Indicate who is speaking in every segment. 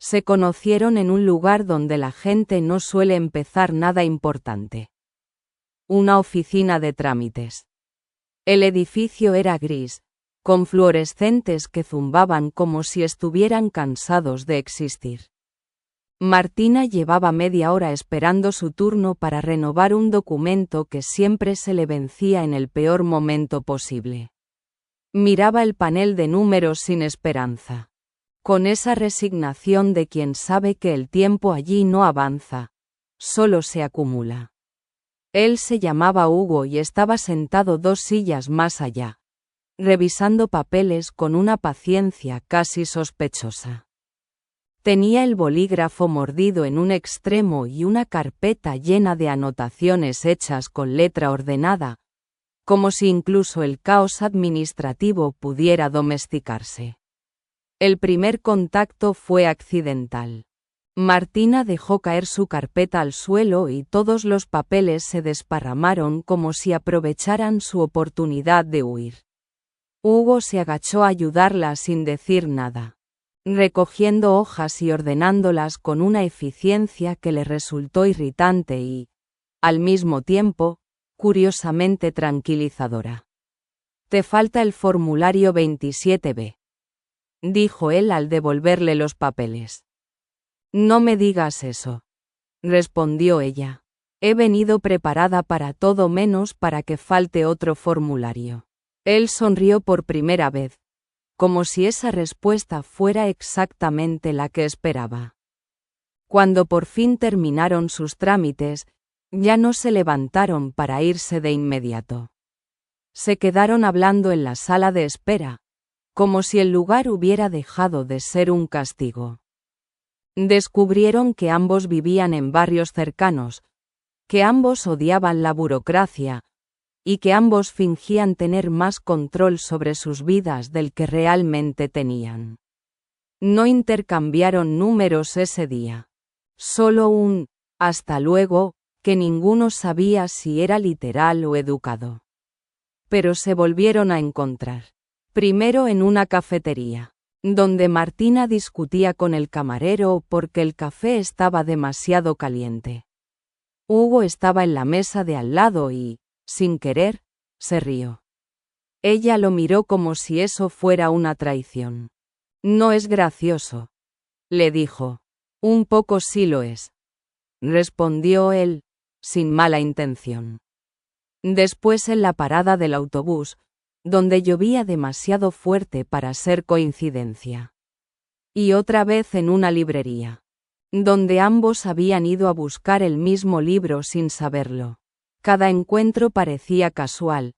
Speaker 1: Se conocieron en un lugar donde la gente no suele empezar nada importante. Una oficina de trámites. El edificio era gris, con fluorescentes que zumbaban como si estuvieran cansados de existir. Martina llevaba media hora esperando su turno para renovar un documento que siempre se le vencía en el peor momento posible. Miraba el panel de números sin esperanza. Con esa resignación de quien sabe que el tiempo allí no avanza, solo se acumula. Él se llamaba Hugo y estaba sentado 2 sillas más allá, revisando papeles con una paciencia casi sospechosa. Tenía el bolígrafo mordido en un extremo y una carpeta llena de anotaciones hechas con letra ordenada, como si incluso el caos administrativo pudiera domesticarse. El primer contacto fue accidental. Martina dejó caer su carpeta al suelo y todos los papeles se desparramaron como si aprovecharan su oportunidad de huir. Hugo se agachó a ayudarla sin decir nada, recogiendo hojas y ordenándolas con una eficiencia que le resultó irritante y, al mismo tiempo, curiosamente tranquilizadora. «Te falta el formulario 27B», dijo él al devolverle los papeles. «No me digas eso», respondió ella. «He venido preparada para todo menos para que falte otro formulario». Él sonrió por primera vez, como si esa respuesta fuera exactamente la que esperaba. Cuando por fin terminaron sus trámites, ya no se levantaron para irse de inmediato. Se quedaron hablando en la sala de espera, como si el lugar hubiera dejado de ser un castigo. Descubrieron que ambos vivían en barrios cercanos, que ambos odiaban la burocracia, y que ambos fingían tener más control sobre sus vidas del que realmente tenían. No intercambiaron números ese día. Solo un «hasta luego», que ninguno sabía si era literal o educado. Pero se volvieron a encontrar. Primero en una cafetería, donde Martina discutía con el camarero porque el café estaba demasiado caliente. Hugo estaba en la mesa de al lado y, sin querer, se rió. Ella lo miró como si eso fuera una traición. «No es gracioso», le dijo. «Un poco sí lo es», respondió él, sin mala intención. Después en la parada del autobús, donde llovía demasiado fuerte para ser coincidencia. Y otra vez en una librería, donde ambos habían ido a buscar el mismo libro sin saberlo. Cada encuentro parecía casual,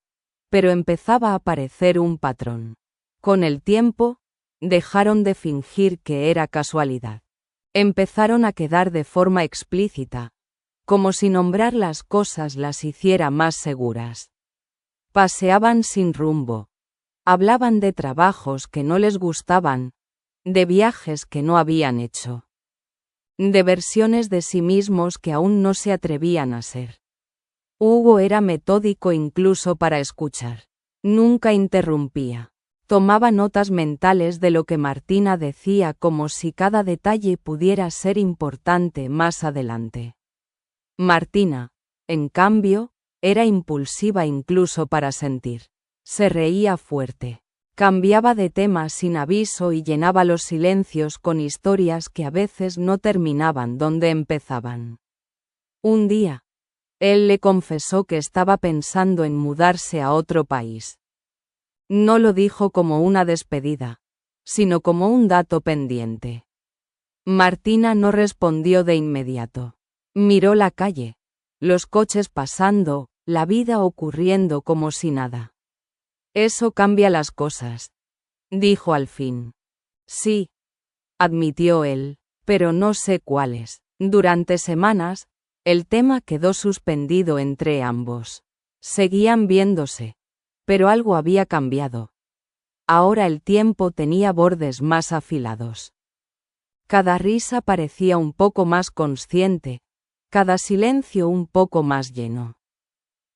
Speaker 1: pero empezaba a parecer un patrón. Con el tiempo, dejaron de fingir que era casualidad. Empezaron a quedar de forma explícita, como si nombrar las cosas las hiciera más seguras. Paseaban sin rumbo. Hablaban de trabajos que no les gustaban, de viajes que no habían hecho, de versiones de sí mismos que aún no se atrevían a ser. Hugo era metódico incluso para escuchar. Nunca interrumpía. Tomaba notas mentales de lo que Martina decía como si cada detalle pudiera ser importante más adelante. Martina, en cambio, era impulsiva incluso para sentir. Se reía fuerte. Cambiaba de tema sin aviso y llenaba los silencios con historias que a veces no terminaban donde empezaban. Un día, él le confesó que estaba pensando en mudarse a otro país. No lo dijo como una despedida, sino como un dato pendiente. Martina no respondió de inmediato. Miró la calle, los coches pasando, la vida ocurriendo como si nada. «Eso cambia las cosas», dijo al fin. «Sí», admitió él, «pero no sé cuáles». Durante semanas, el tema quedó suspendido entre ambos. Seguían viéndose, pero algo había cambiado. Ahora el tiempo tenía bordes más afilados. Cada risa parecía un poco más consciente, cada silencio un poco más lleno.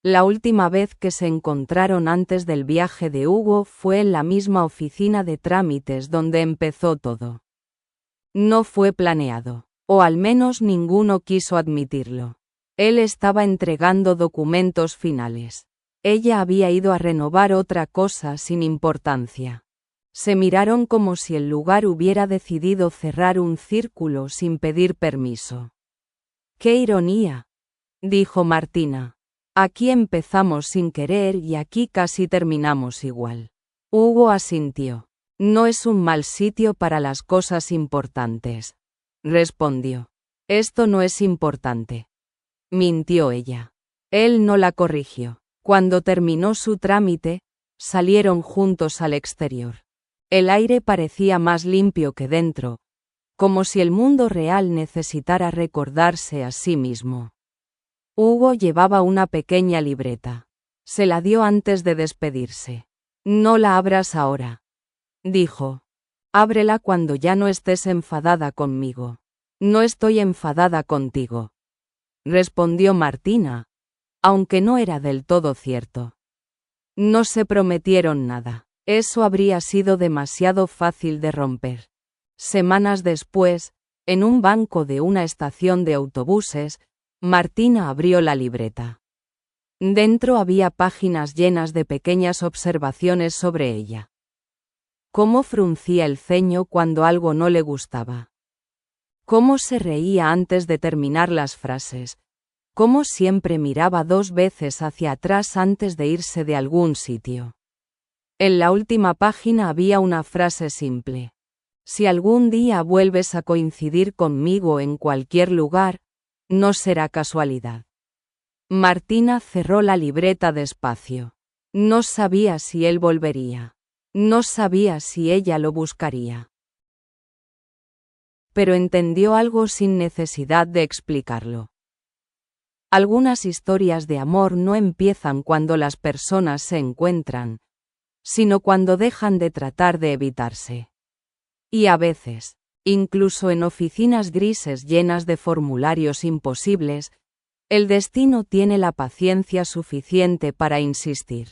Speaker 1: La última vez que se encontraron antes del viaje de Hugo fue en la misma oficina de trámites donde empezó todo. No fue planeado, o al menos ninguno quiso admitirlo. Él estaba entregando documentos finales. Ella había ido a renovar otra cosa sin importancia. Se miraron como si el lugar hubiera decidido cerrar un círculo sin pedir permiso. ¡Qué ironía!, dijo Martina. Aquí empezamos sin querer y aquí casi terminamos igual. Hugo asintió. No es un mal sitio para las cosas importantes, respondió. Esto no es importante, mintió ella. Él no la corrigió. Cuando terminó su trámite, salieron juntos al exterior. El aire parecía más limpio que dentro, como si el mundo real necesitara recordarse a sí mismo. Hugo llevaba una pequeña libreta. Se la dio antes de despedirse. No la abras ahora, dijo. Ábrela cuando ya no estés enfadada conmigo. No estoy enfadada contigo, respondió Martina, aunque no era del todo cierto. No se prometieron nada. Eso habría sido demasiado fácil de romper. Semanas después, en un banco de una estación de autobuses, Martina abrió la libreta. Dentro había páginas llenas de pequeñas observaciones sobre ella. Cómo fruncía el ceño cuando algo no le gustaba. Cómo se reía antes de terminar las frases. Cómo siempre miraba 2 veces hacia atrás antes de irse de algún sitio. En la última página había una frase simple. Si algún día vuelves a coincidir conmigo en cualquier lugar, no será casualidad. Martina cerró la libreta despacio. No sabía si él volvería. No sabía si ella lo buscaría. Pero entendió algo sin necesidad de explicarlo. Algunas historias de amor no empiezan cuando las personas se encuentran, sino cuando dejan de tratar de evitarse. Y a veces, incluso en oficinas grises llenas de formularios imposibles, el destino tiene la paciencia suficiente para insistir.